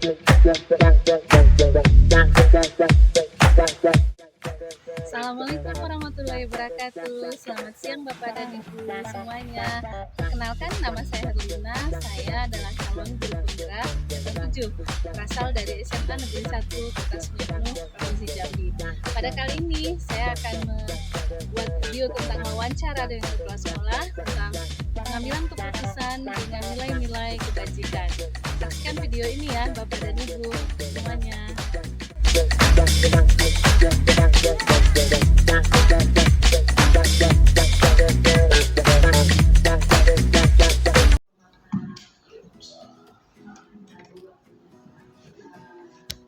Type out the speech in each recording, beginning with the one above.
Assalamualaikum warahmatullahi wabarakatuh. Selamat siang Bapak dan Ibu semuanya. Perkenalkan, nama saya Herlina. Saya adalah calon guru penggerak yang 7, berasal dari SMA Negeri 1 Kota Semarang, Provinsi Jambi. Pada kali ini saya akan membuat video tentang wawancara dengan kepala sekolah tentang pengambilan keputusan dengan nilai-nilai kebajikan. Saksikan video ini ya Bapak dan Ibu semuanya.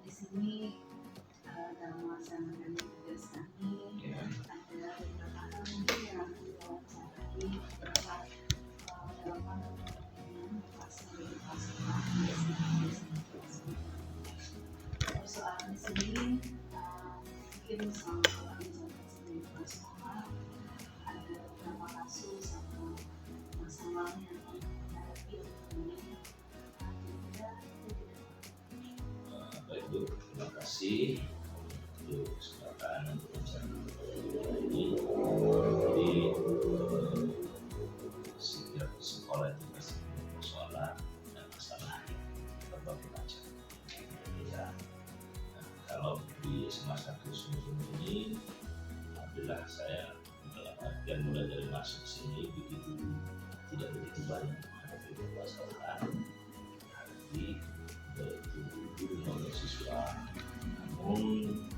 Di sini dalam melaksanakan tugas kami ada beberapa hal yang diwawancarai terdapat dalam persoalan di sini mungkin sama soal sendiri sekolah ada beberapa kasus atau masalah yang dihadapi ini. Baik Bu, terima kasih untuk kesempatan untuk bicara ini. Jadi setiap sekolah itu pasti punya persoalan dan masalah berbagai macam. Ya, kalau di SMA 1 Sumsel ini, alhamdulillah saya dalam artian mulai dari masuk sini tidak begitu banyak menghadapi permasalahan. Jadi yaitu guru maupun siswa, namun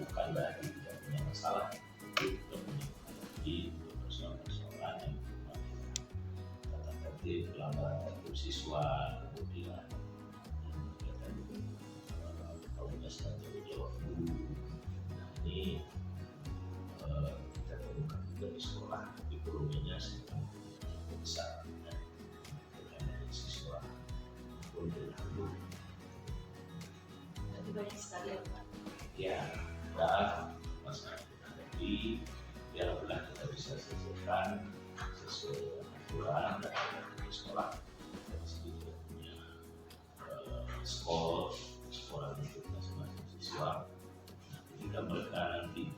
bukanlah tidak punya masalah, itu tidak punya persoalan-persoalan yang tata tertib pelanggaran tertib siswa, kemudian komunitas dan tanggung jawab guru. Nah ini kita temukan juga di sekolah, di volumenya sedang besar dari siswa. Jadi banyak sekali ya Pak. Ya, dan masalah yang tadi biarlah kita bisa selesaikan sesuai aturan dari sekolah. Dari segi kita punya sekolah untuk masing-masing siswa. Ketika mereka nanti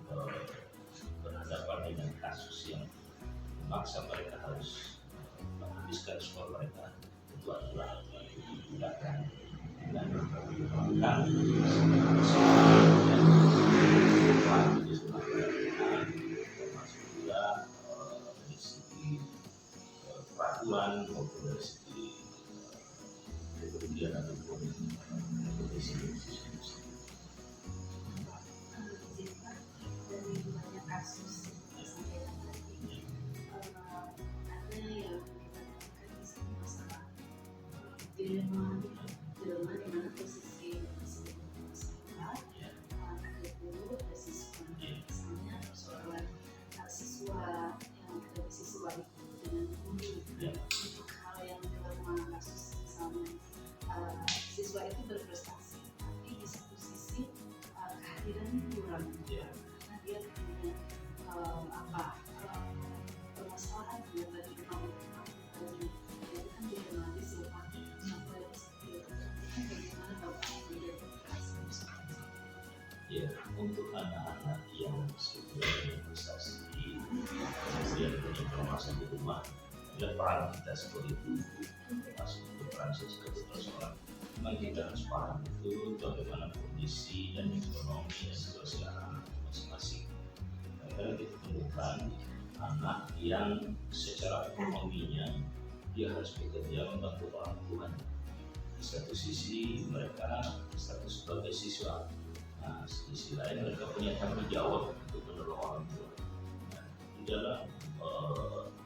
berhadapan dengan kasus yang memaksa mereka harus menghabiskan sekolah mereka, itu adalah digunakan dan dikembangkan termasuk juga dari segi peraturan maupun dari segi kemudian ataupun dari segi Dari banyak kasus yang disampaikan tadi, ada yang kita temukan di sini masalah dilema di mana posisi masalah ada guru, ada siswa. Misalnya persoalan siswa yang ada di siswa itu dengan guru, untuk hal yang dilema kasus misalnya siswa itu berprestasi, tapi di satu sisi kehadirannya kurang. Karena dia punya permasalahan yang tadi kamu tadi itu kan dilematis ya Pak. Sampai seperti itu kan bagaimana Bapak melihat ya untuk anak-anak yang sebelumnya prestasi kemudian punya permasalahan di rumah adalah peran kita sebagai guru termasuk peran saya sebagai kepala sekolah. Memang kita harus paham itu bagaimana kondisi dan ekonomi dan situasi anak masing-masing. Karena kita temukan anak yang secara ekonominya dia harus bekerja membantu orang tuanya. Di satu sisi mereka status sebagai siswa, nah di sisi lain mereka punya tanggung jawab untuk menolong orang tua. Nah, di dalam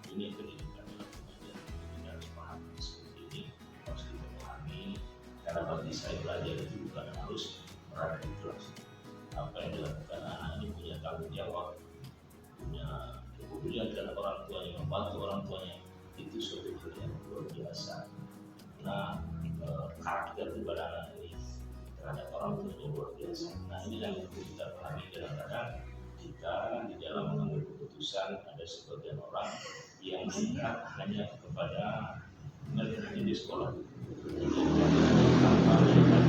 dunia pendidikan kita harus paham seperti ini, harus kita pahami. Karena bagi saya belajar itu bukan harus berada di kelas. Apa yang dilakukan anak ini punya tanggung jawab, punya kepedulian terhadap orang tuanya, membantu orang tuanya, itu suatu hal yang luar biasa. Nah, karakter daripada anak ini terhadap orang tuanya luar biasa. Nah, ini yang perlu kita pahami. Kadang-kadang kita di dalam mengambil keputusan ada sebagian orang yang melihat hanya kepada mereka di sekolah. Tanpa melihat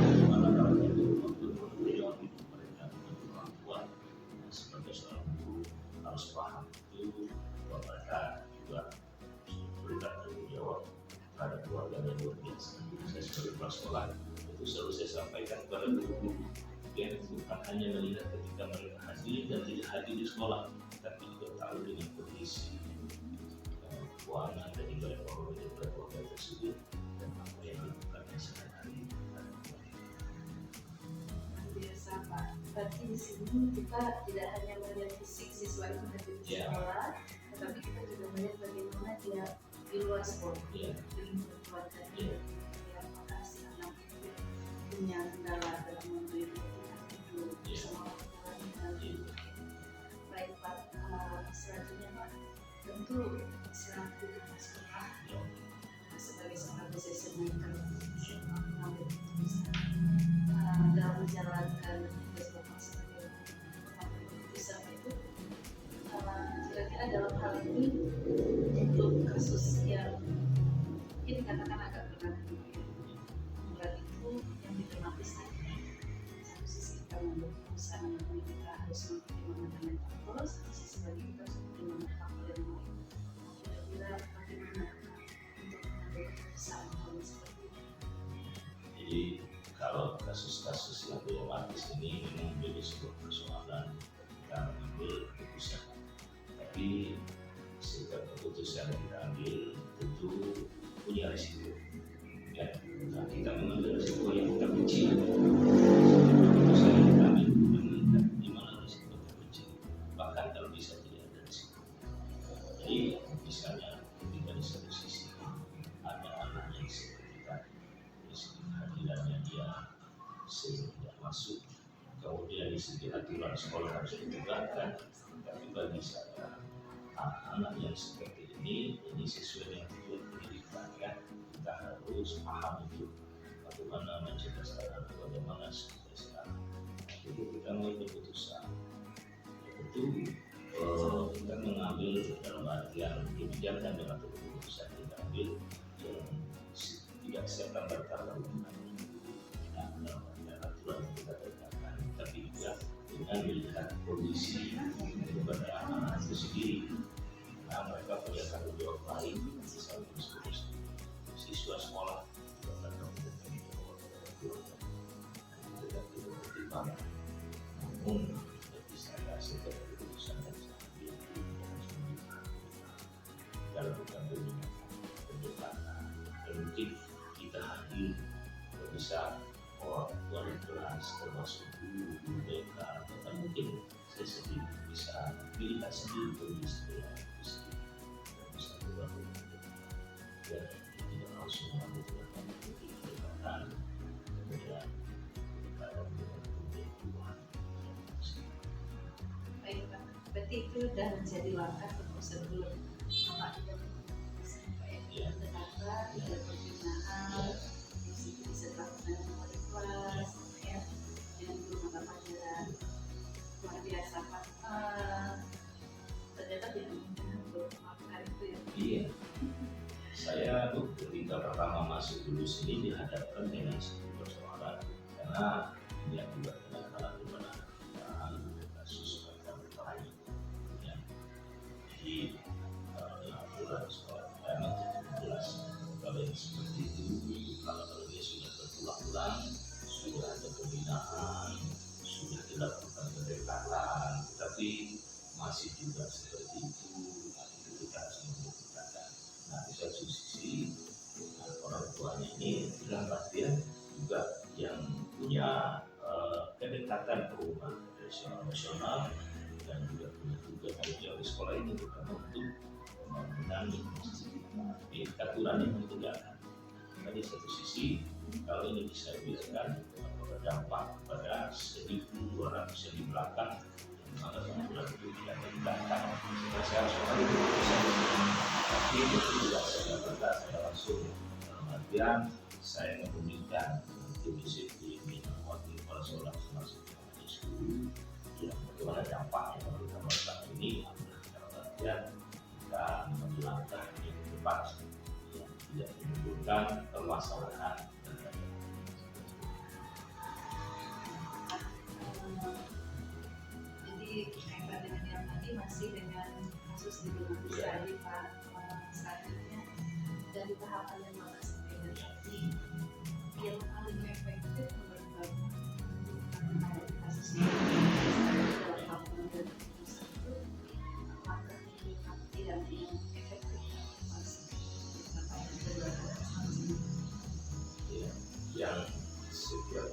selalu saya sampaikan kepada guru-guru, ya, bukan hanya melihat ketika mereka hadir dan tidak hadir di sekolah, tapi juga tahu dengan kondisi keuangan dan juga ekonomi dari keluarga tersebut dan apa yang dilakukannya sehari-hari. Biasa Pak, berarti di sini kita tidak hanya melihat fisik siswa itu hadir di sekolah, tetapi kita juga melihat bagaimana dia di luar sekolah, di lingkungan keluarganya. Apakah si anak itu punya kendala dalam membeli kebutuhan hidup bersama orang tuanya. Baik Pak, selanjutnya Pak, tentu selaku kepala sekolah sebagai seorang decision maker mengambil keputusan dalam menjalankan tugas Bapak sebagai pengambil keputusan itu, kira-kira dalam hal ini untuk kasus yang ini katakan agak berat itu yang didramatis tadi. Satu sisi kita mengambil keputusan yang kita harus mempertimbangkan faktor, satu sisi lagi kita harus mempertimbangkan faktor yang lain. Kira-kira bagaimana untuk mengambil keputusan hal seperti ini? Jadi kalau kasus-kasus yang dilematis ini memang menjadi sebuah persoalan kita mengambil keputusan. Tapi setiap keputusan yang kita ambil tentu punya risiko. Ya, nah, kita mengambil risiko yang kita benci. Keputusan yang kita ambil menentukan di mana risiko terkecil. Bahkan kalau bisa tidak ada risiko. Jadi misalnya ketika di satu sisi ada anak yang seperti tadi, hadirannya dia sehingga tidak masuk, kemudian di segi aturan sekolah harus ditegakkan. Tapi bagi saya anak yang seperti ini sesuai dengan tujuan pendidikan, ya. Kita harus paham itu bagaimana mencerdaskan, bagaimana mencerdaskan. Jadi kita mengambil keputusan, tentu kita mengambil dalam artian kebijakan dengan keputusan kita ambil yang tidak serta merta berhubungan dengan aturan yang kita tegakkan, tapi juga dengan melihat kondisi daripada anak-anak itu sendiri. Nah, mereka punya tanggung jawab lain, misalnya siswa sekolah tidak pertimbangan. Namun bagi saya setiap keputusan yang saya ambil dalam bukan pendekatan, mungkin kita hadir bisa orang tua yang kelas termasuk guru mereka, bahkan mungkin saya sendiri bisa melihat sendiri kondisi dan bisa berbangun ya, tidak langsung mengambil pendekatan kemudian kalau Tuhan. Baik Pak, berarti itu sudah menjadi langkah atau prosedur Bapak tidak pendekatan, tidak pembinaan, bisa dilakukan dengan wali kelas, ya, dengan guru mata pelajaran luar biasa Pak. Ternyata tidak mudah untuk melakukan itu ya. Iya, saya ketika pertama masuk dulu sini dihadapkan dengan sebuah persoalan karena ini akibat kenakalan di mana kasus mereka bertanya, ya. Jadi aturan sekolah memang tidak jelas. Kalau yang seperti itu, kalau dia sudah berulang-ulang, sudah ada pembinaan, sudah dilakukan pendekatan, tapi masih juga seperti itu kita harus membuktikan. Nah, di satu sisi orang tuanya ini dalam artian juga yang punya kedekatan ke rumah nasional dan juga punya tugas tanggung jawab di sekolah ini bukan untuk pembangunan aturan yang ditegakkan. Dari satu sisi kalau ini bisa dibiarkan berdampak pada 1.200 yang di belakang maka pembangunan itu tidak ditegakkan. Saya harus mengambil keputusan, tapi itu tidak saya langsung dalam artian saya memberikan disiplin wakil kepala sekolah termasuk guru yang bagaimana dampaknya kalau kita melakukan ini dalam artian kita mengambil langkah yang tepat yang tidak menimbulkan permasalahan. Jadi kaitan dengan yang tadi masih dengan kasus di Gunung tadi Pak, selanjutnya dari tahapan yang Bapak sampaikan tadi yang paling efektif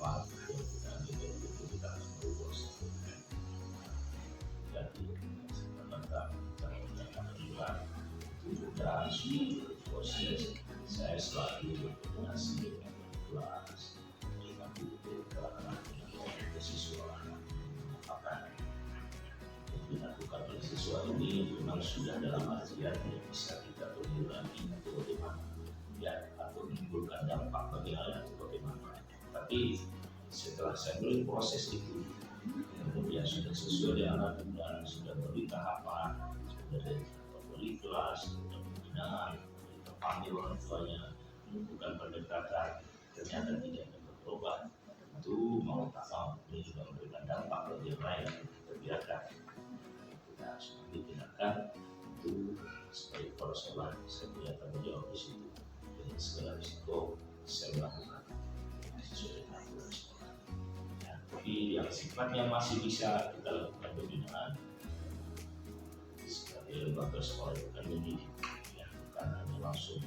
cepat kita mengukur jadi tentang juga itu berlangsung proses saya selalu berkoordinasi dengan kelas dengan guru dengan siswa apakah yang dilakukan oleh siswa ini memang sudah dalam artian yang bisa kita tunggu lagi atau bagaimana ya atau menimbulkan dampak bagi hal itu bagaimana. Tapi setelah saya mulai proses itu kemudian sudah sesuai dengan aturan, sudah beri tahapan, sudah beri kelas, sudah pembinaan, panggil orang tuanya, bukan pendekatan, ternyata tidak berubah. Itu mau tak mau ini juga memberikan dampak bagi yang lain. Kita biarkan, kita harus tindakan itu sebagai kepala sekolah. Saya punya tanggung jawab di situ. Dengan segala risiko saya melakukan sesuai dengan aturan sekolah. Tapi yang sifatnya masih bisa kita lakukan pembinaan sebagai lembaga sekolah itu kan mendidik, ya, bukan hanya langsung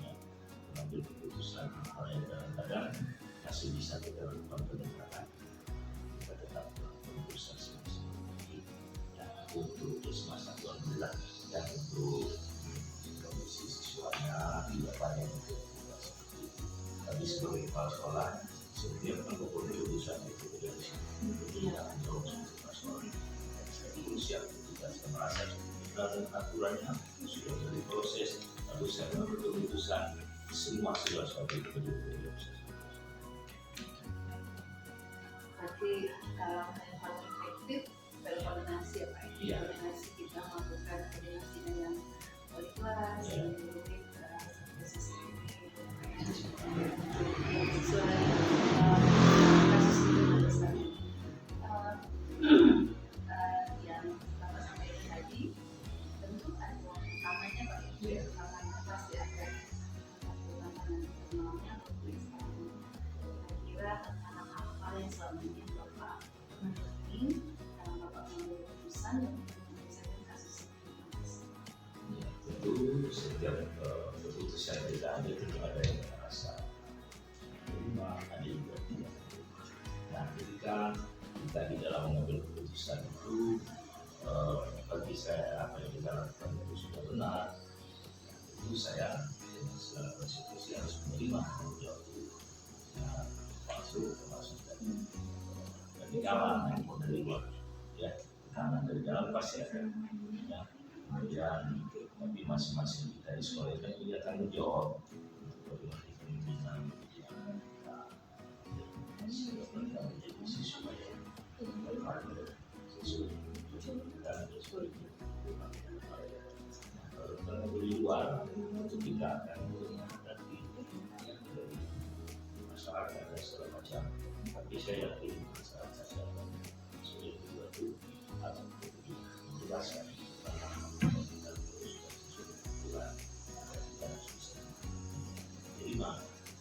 mengambil keputusan hal yang kadang-kadang masih bisa kita lakukan pendekatan. Kita tetap keputusan sendiri ya, untuk semasa alhamdulillah dan untuk kondisi siswanya tidak banyak untuk seperti itu. Tapi sebagai kepala sekolah setiap apapun keputusan itu dari tidak menjawab sebagai sekolah. Saya siap ketika saya merasa dan aturannya sudah dari proses lalu saya mengambil keputusan semua segala sesuatu itu menjadi Berarti kalau yang paling efektif berkoordinasi ya Pak. Iya. Koordinasi kita melakukan koordinasi dengan wali kelas, dengan guru BK, proses ini, sesuai kasus ini besar. Yang Bapak sampaikan tadi, tentu ada utamanya Pak. Utamanya pasti ada tantangan internalnya untuk eksternal. Kira tantangan apa yang selama ini Bapak mengalami dalam Bapak mengambil keputusan dan menyelesaikan kasus ini? ya, tentu setiap keputusan kita ambil tentu ada yang merasa terima, ada juga tidak. Nah, ketika kita di dalam mengambil keputusan itu bagi saya apa yang kita lakukan itu sudah benar, itu saya dengan segala konsekuensi harus menerima tanggung jawab itu. Nah, termasuk dari dalam maupun dari luar, ya tekanan dari dalam pasti ada. Ya, kemudian tapi masing-masing kita di sekolah itu punya tanggung jawab untuk bagaimana pembimbingan kita menjadi siswa yang berkarir sesuai dan sesuai kalau dari luar itu kita akan menghadapi dari masyarakat dan segala macam. Tapi saya yakin masyarakat yang sudah itu akan lebih menjelaskan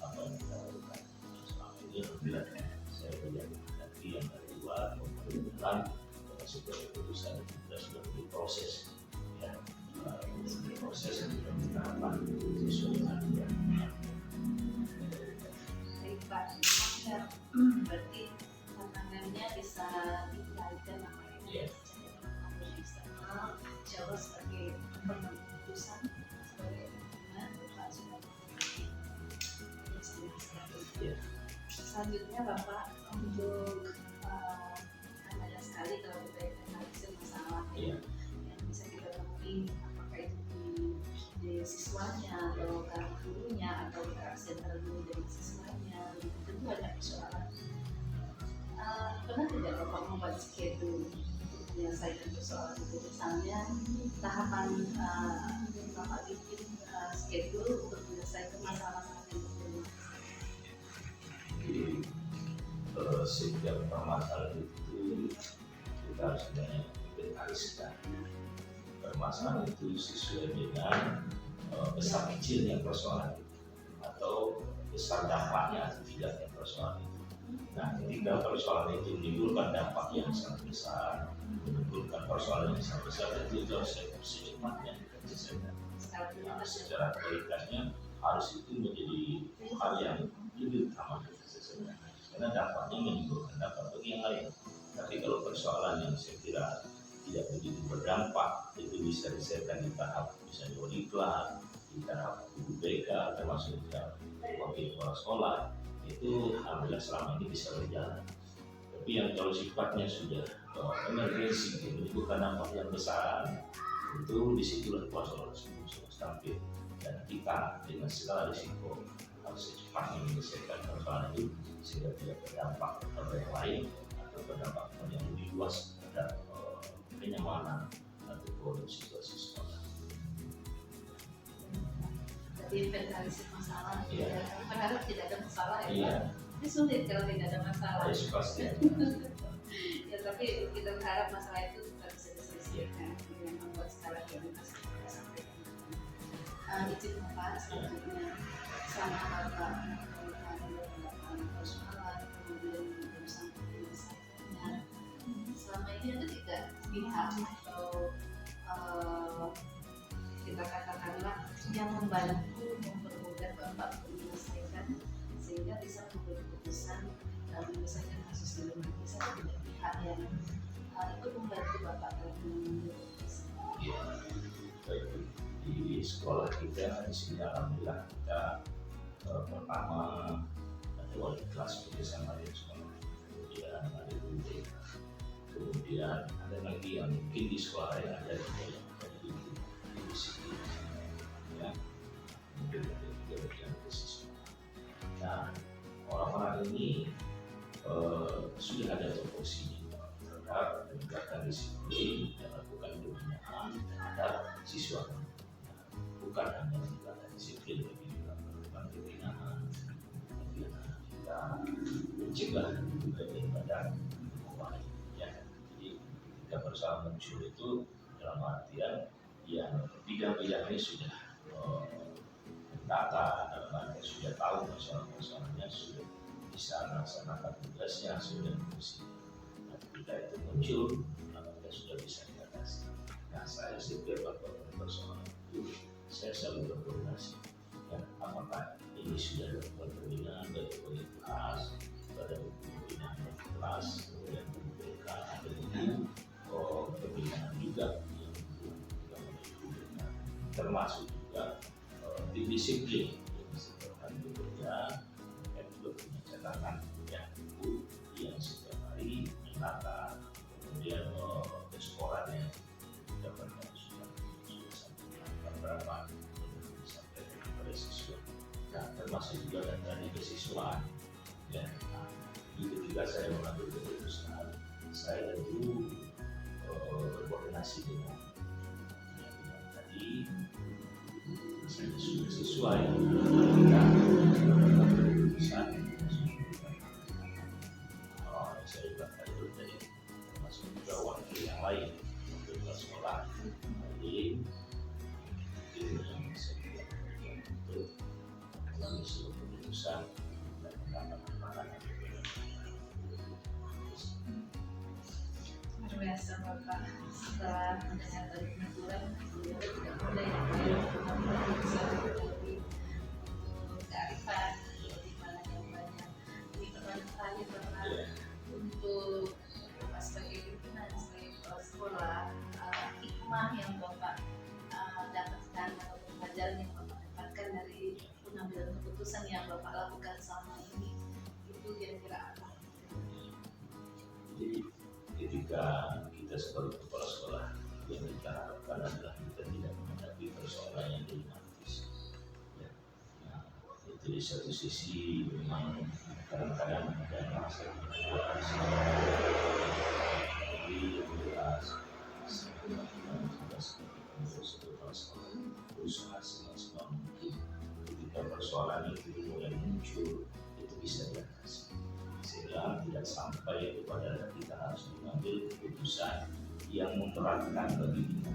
apa yang kita lakukan selama ini. Alhamdulillah saya menjadi nanti yang dari luar maupun dalam sebagai keputusan kita sudah berproses ya, proses yang sudah tahapan sesuai dengan Baik Pak, berarti tantangannya bisa dikalikan apa ya. eksternal, Jawa sebagai pengambil keputusan sebagai pimpinan Bapak sudah Ya. Selanjutnya Bapak untuk kan banyak sekali kalau kita analisis masalah Iya. yang bisa kita temui apakah itu di siswanya atau gurunya atau karakter tertentu dari siswanya, tentu banyak persoalan. Pernah tidak Bapak membuat schedule untuk menyelesaikan persoalan itu? Misalnya tahapan Bapak bikin schedule untuk menyelesaikan masalah-masalah yang terjadi. Jadi setiap permasalahan itu kita harus inventariskan permasalahan itu sesuai dengan besar kecilnya persoalan itu atau besar dampaknya atau tidaknya persoalan itu. Nah, ketika persoalan itu menimbulkan dampak yang sangat besar, menimbulkan persoalan yang sangat besar, itu harus secepatnya diselesaikan. Nah, secara prioritasnya harus itu menjadi hal yang lebih utama diselesaikan. karena dampaknya menimbulkan dampak bagi yang lain. Tapi kalau persoalan yang saya kira tidak begitu berdampak, itu bisa diselesaikan di tahap misalnya wali kelas, di tahap guru BK, termasuk di tahap wakil kepala sekolah, itu alhamdulillah selama ini bisa berjalan. Tapi yang kalau sifatnya sudah emergensi, menimbulkan dampak yang besar, itu disitulah persoalan harus tampil, dan kita dengan segala risiko harus secepatnya menyelesaikan persoalan itu sehingga tidak berdampak pada yang lain atau berdampak yang lebih luas terhadap kenyamanan ataupun situasi sekolah. Jadi inventarisir masalah, Iya. berharap tidak ada masalah ya. Iya. Ini sulit kalau tidak ada masalah. Harus pasti. Ya tapi kita berharap masalah itu tetap bisa diselesaikan dengan membuat skala prioritas kita sampaikan. Izin Bapak selanjutnya sama Bapak melakukan persoalan kemudian berusaha menyelesaikannya. Selama ini ada tidak pihak atau kita katakanlah yang membantu mempermudah Bapak untuk menyelesaikan sehingga bisa membuat keputusan dalam menyelesaikan kasus ini. Bisa tidak pihak yang ikut membantu Bapak dalam mengambil keputusan. Ya, baik. Di sekolah kita di sini alhamdulillah kita pertama ada wali kelas bersama dengan sekolah, kemudian ada guru, kemudian ada lagi yang mungkin di sekolah yang ada di sini, ya, mungkin ada tiga bagian siswa. Nah, orang-orang ini sudah ada tupoksinya terhadap menegakkan disiplin dan melakukan pembinaan terhadap siswa. Bukan hanya menegakkan disiplin, tapi juga melakukan pembinaan, kita mencegah daripada memulai. Ya, jadi ketika persoalan muncul itu dalam artian yang bidang-bidangnya sudah tata, dalam artian sudah tahu persoalan-persoalannya, sudah bisa melaksanakan tugasnya, sudah fungsi. Nah, ketika itu muncul, maka sudah bisa diatasi. Nah, saya setiap melakukan persoalan itu, saya selalu berkoordinasi. Ya, apakah ini sudah dilakukan pembinaan dari wali kelas, pada pembinaan wali kelas, kemudian pembinaan ada guru, pembinaan juga yang termasuk juga tim disiplin yang disebutkan bekerja, dan juga punya catatan yang buku yang setiap hari menata, kemudian kesekorannya dapatkan sudah sampai berapa sampai kepada siswa. Nah, termasuk juga dari kesiswaan. Ya, nah, ketika saya mengambil keputusan, saya tentu berkoordinasi dengan tadi. Saya sudah sesuai dengan keputusan. Saya juga ada dari termasuk juga wakil yang lain untuk sekolah. Jadi itu yang saya lakukan untuk mengambil sebuah keputusan dan mendapat Luar biasa Bapak, setelah mendengar dari penuturan beliau tidak mudah ya mengambil keputusan dari kearifan di mana yang banyak. Ini pertanyaan terakhir Bapak, untuk Bapak sebagai pimpinan, sebagai kepala sekolah, hikmah yang Bapak dapatkan atau pelajaran yang Bapak dapatkan dari pengambilan keputusan yang Bapak lakukan selama ini, itu kira-kira apa? Jadi ketika kita sebagai kepala sekolah, yang kita harapkan adalah kita tidak menghadapi persoalan yang dilematis. Ya. Nah, itu di satu sisi memang kadang-kadang ada masa kekuatan tapi yang jelas kepala sekolah berusaha semaksimal mungkin ketika persoalan itu mulai muncul itu bisa diatasi, sehingga tidak sampai kepada kita harus mengambil keputusan yang memberatkan bagi kita.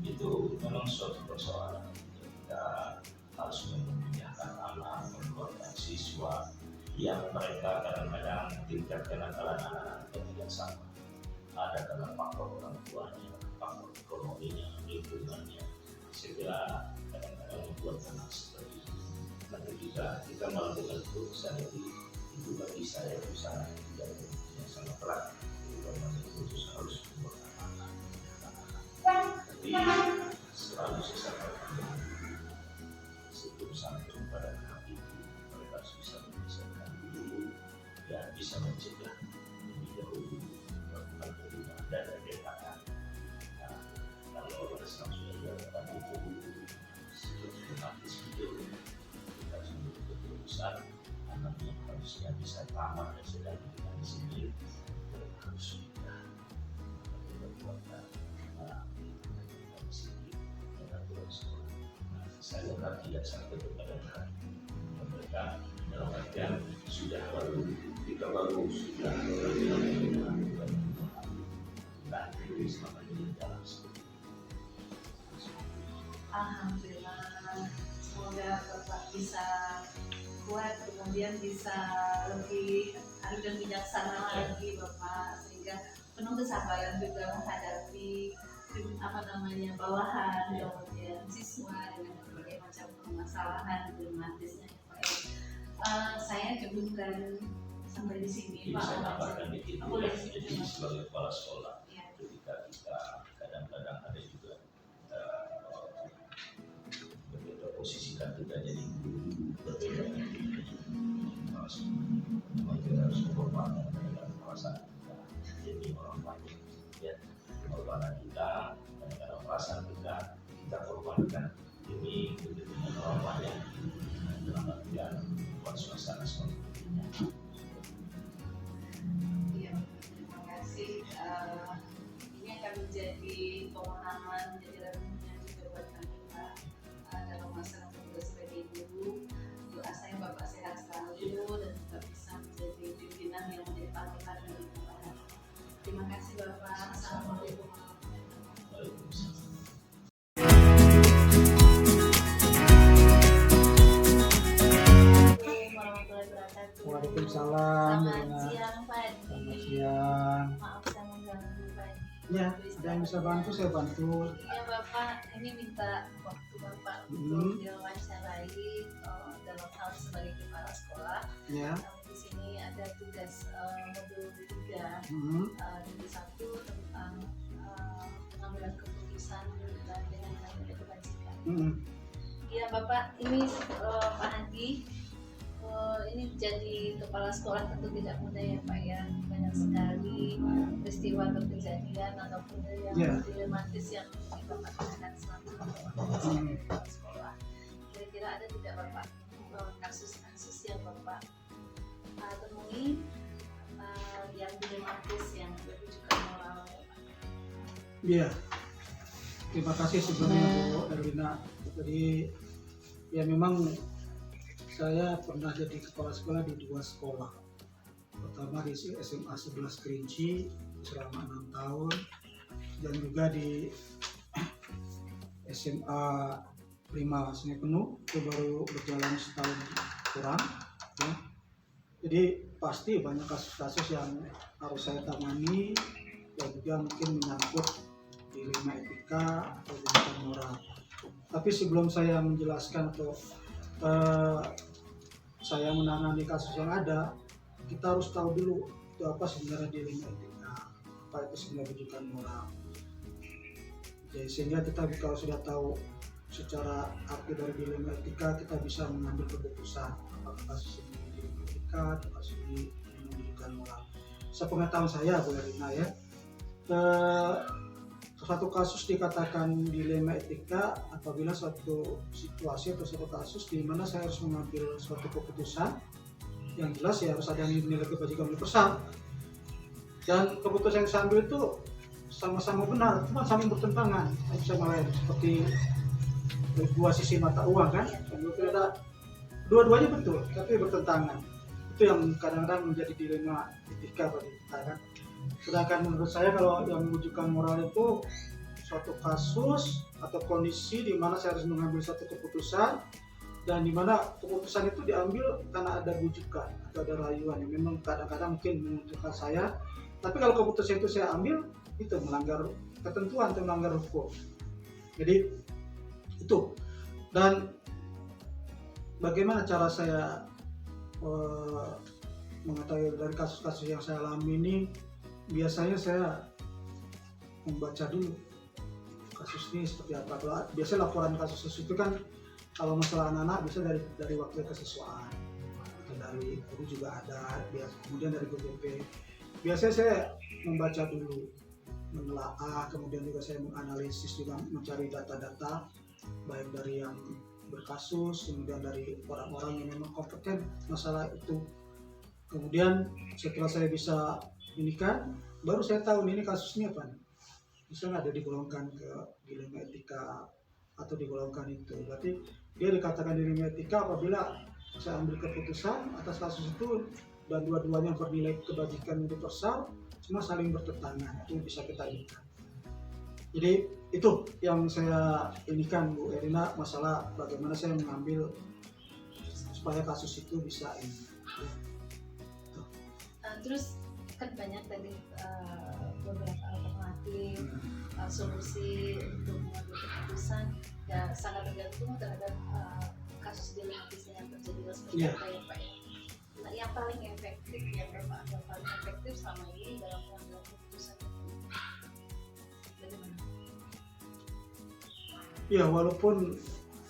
Itu memang suatu persoalan. Kita harus memindahkan anak, mengeluarkan siswa yang mereka kadang-kadang tingkat kenakalan anak-anak tidak sama. Ada karena faktor orang tuanya, faktor ekonominya, lingkungannya. Saya kira kadang-kadang membuat anak seperti itu. Nah, ketika kita melakukan keputusan dari Itu bagi saya itu sangat yang sangat berat. Informasi khusus harus bertahan. Tapi selalu saya sampaikan sebelum sampai kepada tahap itu mereka harus bisa menyelesaikan dulu dan bisa mencegah lebih dahulu melakukan penggunaan dana DKK. Nah, kalau pada saat sudah dilakukan itu otomatis itu kita harus membuat keputusan anak yang harusnya bisa tamat dan sedang di sini harus sudah berbuatan di sini dan aturan sekolah. Nah, saya kan tidak sampai kepada mereka dalam artian sudah baru kita baru sudah nah itu selama ini dalam sekolah. Alhamdulillah, semoga Bapak bisa kuat, kemudian bisa lebih arif dan bijaksana lagi Bapak, sehingga penuh kesabaran juga menghadapi bawahan, kemudian siswa dengan berbagai macam permasalahan dilematisnya. Saya cukupkan sampai di sini Jadi Pak. saya tambahkan dikit Boleh. jadi sebagai kepala sekolah Ya. ketika kita kadang-kadang ada juga berbeda posisikan kita jadi guru berbeda kita harus berkorban dengan perasaan kita jadi orang lain ya pengorbanan kita kadang-kadang perasaan kita korbankan demi kepentingan orang lain dalam artian buat suasana seperti ini. Iya, terima kasih. Ini akan menjadi pemahaman, menjadi renungan juga buat kami Pak dalam masa tugas sebagai guru. Doa saya Bapak sehat selalu dan juga bisa menjadi pimpinan yang menjadi panutan bagi kita. Terima kasih Bapak. Assalamualaikum warahmatullahi Waalaikumsalam. wabarakatuh. Waalaikumsalam. Selamat siang Pak Adi. Selamat siang. Maaf saya mengganggu Pak Adi. Ya, ada yang bisa bantu saya bantu. Ya Bapak, ini minta waktu Bapak Hmm. untuk diwawancarai dalam hal sebagai kepala sekolah. Ya. Di sini ada tugas modul 3 dari 1 tentang pengambilan keputusan dan dengan nilai kebajikan. Iya Bapak, ini Pak Hadi, ini jadi kepala sekolah tentu tidak mudah ya Pak ya. Banyak sekali peristiwa atau kejadian ataupun yang Ya. dilematis yang Bapak temukan selama sebagai kepala sekolah. Kira-kira ada tidak Bapak kasus-kasus yang Bapak temui yang dilematis yang bertujukan moral ya Pak? Iya. Terima kasih sebelumnya Bu Erwina. Jadi ya memang saya pernah jadi kepala sekolah di 2 sekolah. Pertama di SMA 11 Kerinci selama 6 tahun dan juga di SMA Prima Sungai Penuh itu baru berjalan setahun kurang. Ya. Jadi pasti banyak kasus-kasus yang harus saya tangani dan juga mungkin menyangkut dilema etika atau dilema moral. Tapi sebelum saya menjelaskan atau saya menangani kasus yang ada, kita harus tahu dulu itu apa sebenarnya dilema etika, apa itu sebenarnya rujukan moral. Jadi sehingga kita kalau sudah tahu secara arti dari dilema etika, kita bisa mengambil keputusan apakah kasus ini dilema etika atau kasus ini rujukan moral. Sepengetahuan saya Bu Erina ya, satu kasus dikatakan dilema etika apabila suatu situasi atau suatu kasus di mana saya harus mengambil suatu keputusan yang jelas ya harus ada nilai kebajikan universal dan keputusan yang saya ambil itu sama-sama benar, cuma saling bertentangan satu sama lain seperti dua sisi mata uang kan, dua-duanya betul tapi bertentangan. Itu yang kadang-kadang menjadi dilema etika bagi kita kan. Sedangkan menurut saya kalau yang menunjukkan moral itu suatu kasus atau kondisi di mana saya harus mengambil satu keputusan dan di mana keputusan itu diambil karena ada bujukan atau ada rayuan yang memang kadang-kadang mungkin menguntungkan saya. Tapi kalau keputusan itu saya ambil itu melanggar ketentuan atau melanggar hukum. Jadi itu. Dan bagaimana cara saya mengetahui dari kasus-kasus yang saya alami ini, biasanya saya membaca dulu kasus ini seperti apa. Biasanya laporan kasus itu kan kalau masalah anak-anak bisa dari waktu kesiswaan, dari guru juga ada, kemudian dari BPP. Biasanya saya membaca dulu, menelaah, kemudian juga saya menganalisis juga mencari data-data baik dari yang berkasus, kemudian dari orang-orang yang memang kompeten masalah itu. Kemudian setelah saya bisa ini kan, baru saya tahu ini kasusnya apa. Bisa nggak ada digolongkan ke dilema etika atau digolongkan itu. Berarti dia dikatakan dilema etika apabila saya ambil keputusan atas kasus itu dan dua-duanya bernilai kebajikan universal, cuma saling bertentangan, itu bisa kita inikan. Jadi itu yang saya inikan Bu Erina, masalah bagaimana saya mengambil supaya kasus itu bisa ini. Terus kan banyak tadi beberapa alternatif solusi untuk mengambil keputusan, ya sangat tergantung terhadap kasus dilematisnya yang terjadi seperti apa ya Pak ya. Nah, yang paling efektif yang Bapak anggap paling efektif selama ini dalam mengambil keputusan bagaimana? Ya, walaupun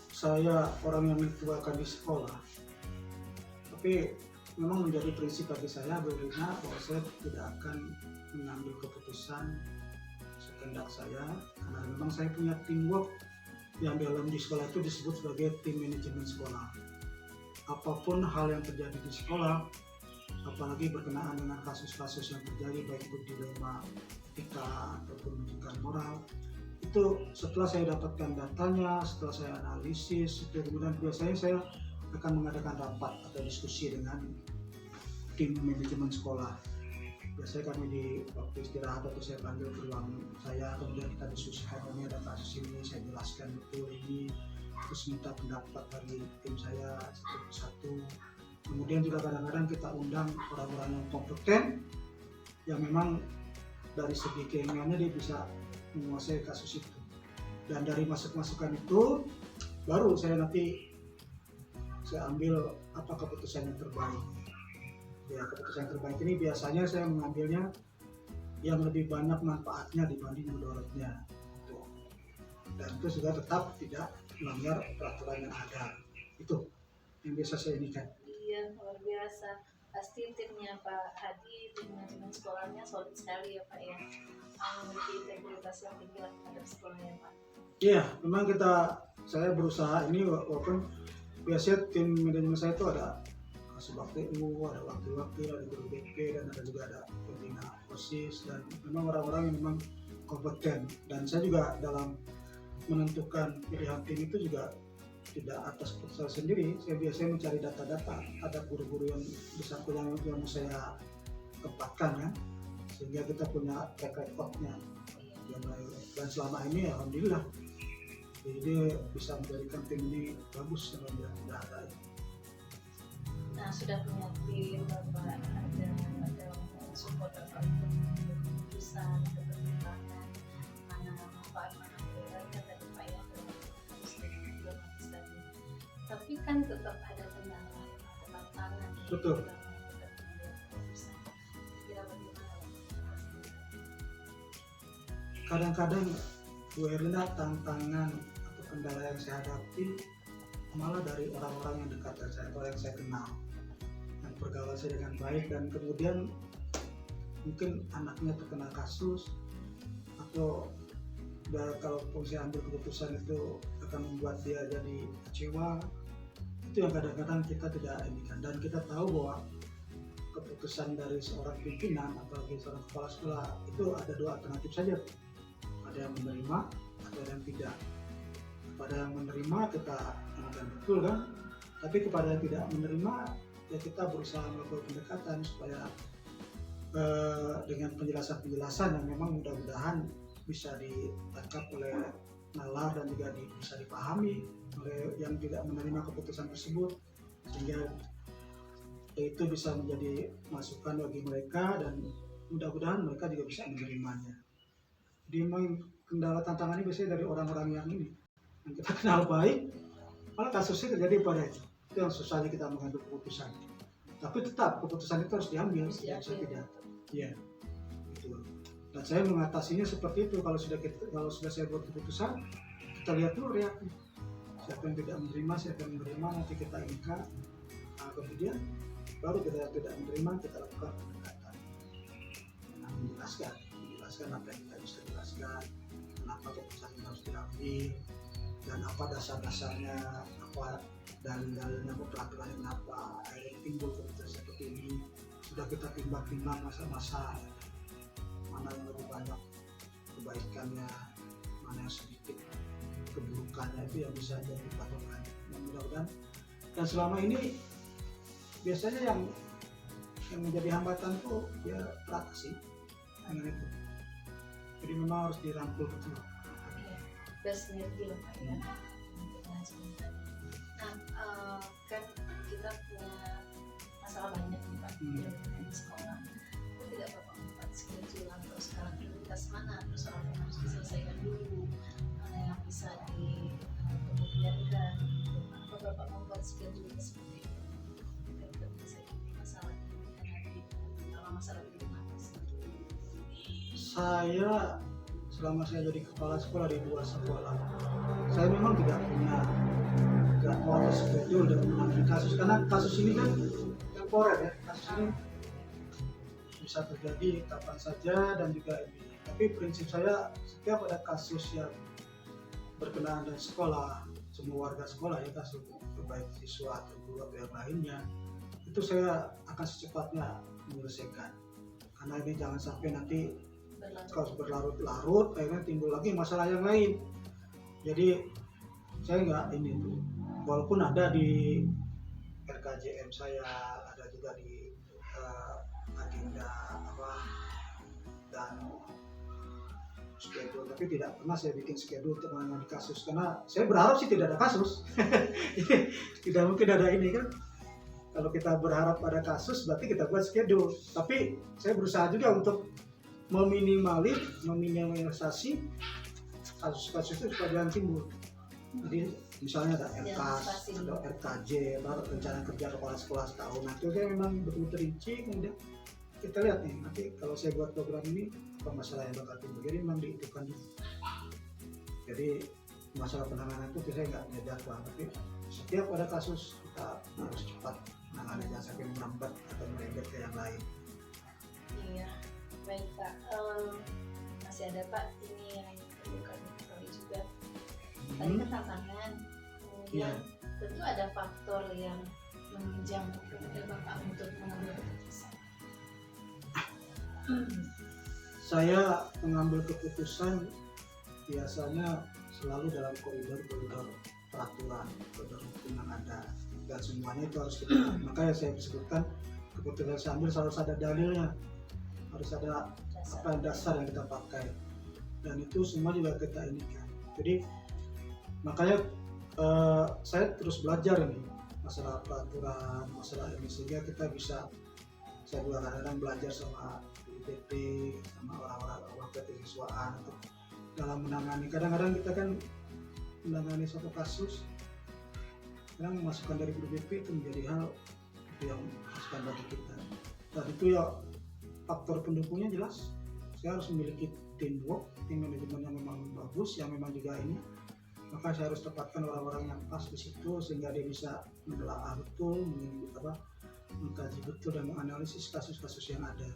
saya orang yang dituakan di sekolah, tapi memang menjadi prinsip bagi saya Berina bahwa saya tidak akan mengambil keputusan sekehendak saya, karena memang saya punya teamwork yang dalam di sekolah itu disebut sebagai tim manajemen sekolah. Apapun hal yang terjadi di sekolah, apalagi berkenaan dengan kasus-kasus yang terjadi baik itu dilema etika ataupun pendidikan moral, itu setelah saya dapatkan datanya, setelah saya analisis, itu kemudian biasanya saya akan mengadakan rapat atau diskusi dengan tim manajemen sekolah. Biasanya kami di waktu istirahat atau saya panggil ke ruang saya, kemudian kita diskusikan ini ada kasus ini, saya jelaskan betul ini, terus minta pendapat dari tim saya satu-satu. Kemudian juga kadang-kadang kita undang orang-orang yang kompeten yang memang dari segi keilmuannya dia bisa menguasai kasus itu. Dan dari masukan itu baru saya nanti saya ambil apa keputusan yang terbaik. Ya, keputusan yang terbaik ini biasanya saya mengambilnya yang lebih banyak manfaatnya dibanding mudaratnya. Dan itu juga tetap tidak melanggar peraturan yang ada. Itu yang biasa saya inikan. Iya, luar biasa. Pasti timnya Pak Hadi, tim manajemen sekolahnya solid sekali ya Pak ya. Memiliki integritas yang tinggi terhadap sekolahnya Pak. Iya, memang saya berusaha ini walaupun biasanya tim manajemen saya itu ada Kasubag TU, ada wakil-wakil, ada guru BP, dan ada juga ada pembina OSIS, dan memang orang-orang yang memang kompeten. Dan saya juga dalam menentukan pilihan tim itu juga tidak atas keputusan sendiri. Saya biasanya mencari data-data, ada guru-guru yang besar yang mau saya tempatkan ya, sehingga kita punya track record-nya. Dan selama ini alhamdulillah, jadi bisa menjadikan tim ini bagus kalau tidak ada. Nah, sudah punya tim, Bapak ada support Bapak untuk mengambil keputusan, kepertimbangan, mana manfaat, mana mudarat, kan tadi Pak yang harus dilematis tadi. Tapi kan tetap ada tentangan, ada tantangan. Betul. Kira bagaimana? Kadang-kadang Bu Erina, tantangan atau kendala yang saya hadapi malah dari orang-orang yang dekat dengan saya, orang yang saya kenal, yang bergaul saya dengan baik, dan kemudian mungkin anaknya terkena kasus atau kalaupun saya ambil keputusan itu akan membuat dia jadi kecewa. Itu yang kadang-kadang kita tidak inginkan, dan kita tahu bahwa keputusan dari seorang pimpinan apalagi seorang kepala sekolah itu ada dua alternatif saja, ada yang menerima atau ada yang tidak. Kepada yang menerima kita inginkan betul kan, tapi kepada yang tidak menerima ya kita berusaha melakukan pendekatan supaya dengan penjelasan-penjelasan yang memang mudah-mudahan bisa ditangkap oleh nalar dan juga bisa dipahami oleh yang tidak menerima keputusan tersebut, sehingga itu bisa menjadi masukan bagi mereka dan mudah-mudahan mereka juga bisa menerimanya. Jadi memang kendala tantangan ini biasanya dari orang-orang yang ini yang kita kenal baik, malah kasusnya terjadi pada itu yang susahnya kita mengambil keputusan. Tapi tetap keputusan itu harus diambil. Harus Ya, saya diambil. tidak. Iya, gitu. Dan saya mengatasinya seperti itu. Kalau sudah saya buat keputusan, kita lihat dulu reaksi. Siapa yang tidak menerima, siapa yang menerima, nanti kita ingkar. Nah, kemudian baru kita tidak menerima, kita lakukan pendekatan. Nah, menjelaskan apa yang kita bisa jelaskan, kenapa keputusan ini harus diambil, dan apa dasar-dasarnya, apa dalil-dalilnya, apa peraturannya, kenapa akhirnya timbul keputusan seperti ini. Sudah kita timbang-timbang masa-masa mana yang lebih banyak kebaikannya, mana yang sedikit keburukannya, itu yang bisa jadi patokan. Mudah-mudahan. Dan selama ini biasanya yang menjadi hambatan tuh ya teratasi dengan itu. Jadi memang harus dirangkul betul. Bersinergi loh Pak ya. Nah, kan kita punya masalah banyak nih Pak di sekolah. Itu tidak Bapak membuat schedule atau sekarang prioritas mana persoalan yang harus diselesaikan dulu, mana yang bisa kemudiankan. Apa Bapak membuat schedule seperti itu? Kita bisa masalah ini kalau masalah di rumah. Saya selama saya jadi kepala sekolah di 2 sekolah, saya memang tidak punya jadwal schedule dan menangani kasus, karena kasus ini kan temporer ya, kasus ini bisa terjadi kapan saja dan juga ini. Tapi prinsip saya, setiap ada kasus yang berkenaan dengan sekolah, semua warga sekolah ya, kasus baik siswa atau guru atau yang lainnya, itu saya akan secepatnya menyelesaikan. Karena ini jangan sampai nanti kalau berlarut-larut akhirnya timbul lagi masalah yang lain. Jadi saya nggak ini tuh, walaupun ada di RKJM saya, ada juga di agenda apa dan schedule, tapi tidak pernah saya bikin schedule untuk menangani kasus, karena saya berharap sih tidak ada kasus. Tidak mungkin ada ini kan. Kalau kita berharap ada kasus berarti kita buat schedule, tapi saya berusaha juga untuk meminimalisasi kasus-kasus itu supaya jangan timbul. Jadi misalnya ada RKAS atau RKJ, rencana kerja kepala sekolah setahun, nah itu saya memang betul-betul rinci. Kemudian kita lihat nih, nanti kalau saya buat program ini apa masalah yang bakal timbul, jadi memang dihitungkan. Jadi masalah penanganan itu saya nggak punya jadwal, tapi setiap ada kasus kita harus cepat menangani, jangan sampai merambat atau merembet ke yang lain. Iya, baik Pak. Masih ada Pak, ini yang perlu kami ketahui juga. Tadi kan tantangan, kemudian tentu ada faktor yang menunjang kemudian Bapak untuk mengambil keputusan. Saya mengambil keputusan biasanya selalu dalam koridor peraturan, koridor hukum yang ada, dan semuanya itu harus kita. Makanya saya sebutkan keputusan saya ambil harus ada dalilnya, harus ada apa dasar yang kita pakai, dan itu semua juga kita inikan. Jadi makanya saya terus belajar ini masalah peraturan, masalah ini, sehingga kita bisa, saya juga kadang-kadang belajar sama BPT, sama orang-orang ketisiswaan untuk dalam menangani. Kadang-kadang kita kan menangani suatu kasus, kadang masukan dari BPT itu menjadi hal yang masukan bagi kita, dan itu ya faktor pendukungnya jelas. Saya harus memiliki teamwork, tim manajemen yang memang bagus, yang memang juga ini, maka saya harus tepatkan orang-orang yang pas di situ sehingga dia bisa menelaah betul, mengkaji betul dan menganalisis kasus-kasus yang ada.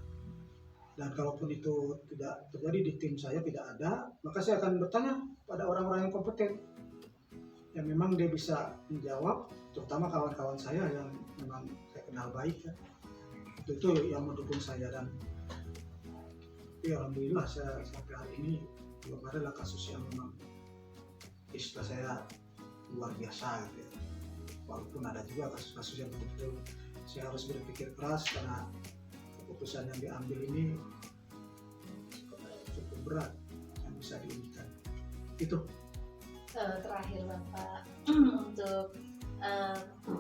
Dan kalaupun itu tidak terjadi di tim saya, tidak ada, maka saya akan bertanya pada orang-orang yang kompeten, yang memang dia bisa menjawab, terutama kawan-kawan saya yang memang saya kenal baik ya. Itu yang mendukung saya, dan ya alhamdulillah saya sampai hari ini belum ada kasus yang memang istilah saya luar biasa gitu ya. Walaupun ada juga kasus-kasus yang betul-betul saya harus berpikir keras karena keputusan yang diambil ini cukup berat yang bisa diinginkan. Itu terakhir Bapak, untuk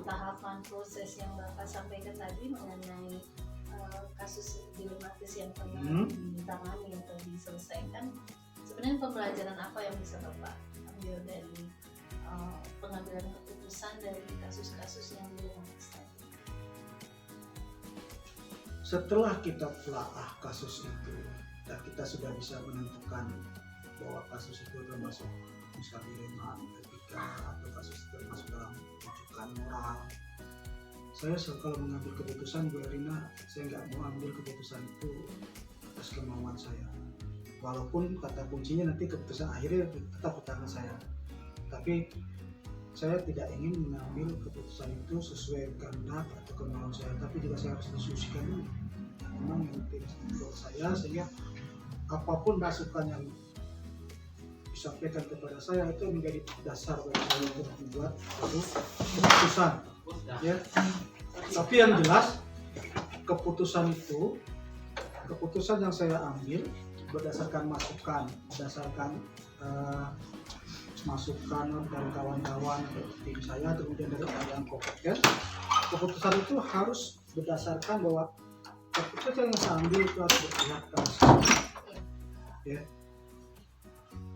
tahapan proses yang Bapak sampaikan tadi mengenai kasus dilematis yang pernah ditangani atau diselesaikan, sebenarnya pembelajaran apa yang bisa Bapak ambil dari pengambilan keputusan dari kasus-kasus yang dilematis tadi? setelah kita telaah kasus itu dan kita sudah bisa menentukan bahwa kasus itu termasuk misalnya dilema etika atau kasus termasuk dalam rujukan moral, saya kalau mengambil keputusan Bu Erina, saya nggak mau ambil keputusan itu atas kemauan saya, walaupun kata kuncinya nanti keputusan akhirnya tetap di tangan saya, tapi saya tidak ingin mengambil keputusan itu sesuai kehendak atau kemauan saya, tapi juga saya harus diskusikan dulu memang yang penting buat saya, sehingga apapun masukan yang disampaikan kepada saya itu menjadi dasar bagi saya untuk membuat suatu keputusan, ya. Tapi yang jelas keputusan itu, keputusan yang saya ambil berdasarkan masukan, berdasarkan masukan dari kawan-kawan tim saya, kemudian dari orang yang kompeten. Keputusan itu harus berdasarkan bahwa keputusan yang saya ambil itu harus berpihak pada siswa, ya.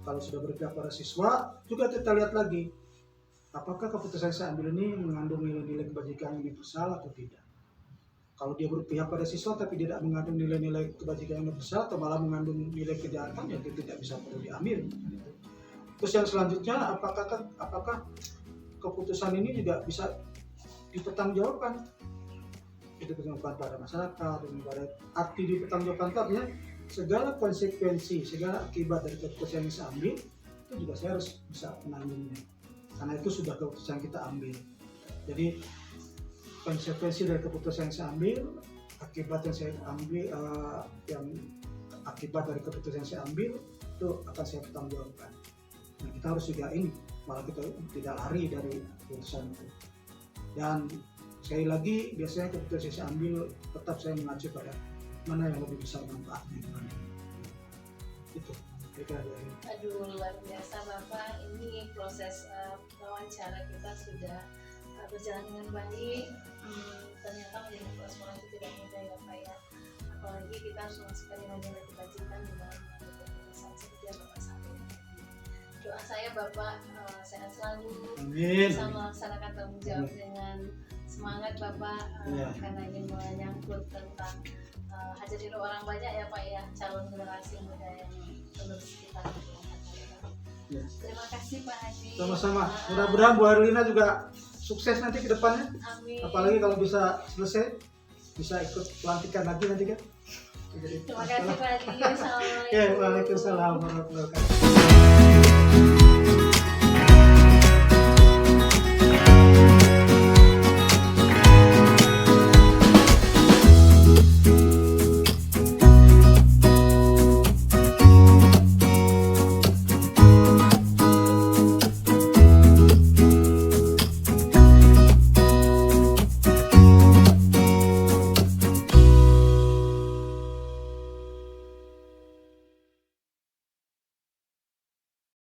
Kalau sudah berpihak pada siswa, juga kita lihat lagi apakah keputusan yang saya ambil ini mengandung nilai-nilai kebajikan yang universal atau tidak. Kalau dia berpihak pada siswa tapi tidak mengandung nilai-nilai kebajikan yang universal atau malah mengandung nilai kejahatan, ya itu tidak bisa perlu diambil. Terus yang selanjutnya, apakah keputusan ini juga bisa dipertanggungjawabkan? Dipertanggungjawabkan pada masyarakat, dan pada arti dipertanggungjawabkan itu artinya segala konsekuensi, segala akibat dari keputusan yang saya ambil itu juga saya harus bisa menanggungnya. Karena itu sudah keputusan yang kita ambil. Jadi konsekuensi dari keputusan yang saya ambil, akibat yang saya ambil, yang akibat dari keputusan yang saya ambil itu akan saya pertanggungjawabkan. Nah, kita harus juga ini, malah kita tidak lari dari keputusan itu. Dan sekali lagi, biasanya keputusan yang saya ambil tetap saya mengacu pada mana yang lebih besar manfaatnya. Itu. Aduh, luar biasa Bapak. Ini proses wawancara kita sudah berjalan dengan baik. Ternyata menjadi proses itu tidak mudah ya Pak ya. Apalagi kita harus memasukkan nilai-nilai kebajikan di dalam keputusan seperti yang Bapak sampaikan. Doa saya Bapak sehat selalu, bisa melaksanakan tanggung jawab dengan semangat Bapak, karena ini menyangkut tentang hajat hidup orang banyak ya Pak ya, calon generasi muda yang penerus kita. Ya. Terima kasih Pak Haji. Sama-sama. Mudah-mudahan Bu Herlina juga sukses nanti ke depannya. Amin. Apalagi kalau bisa selesai, bisa ikut pelantikan lagi nanti kan. Terima kasih Pak Haji. Assalamualaikum. Ya, waalaikumsalam warahmatullahi wabarakatuh.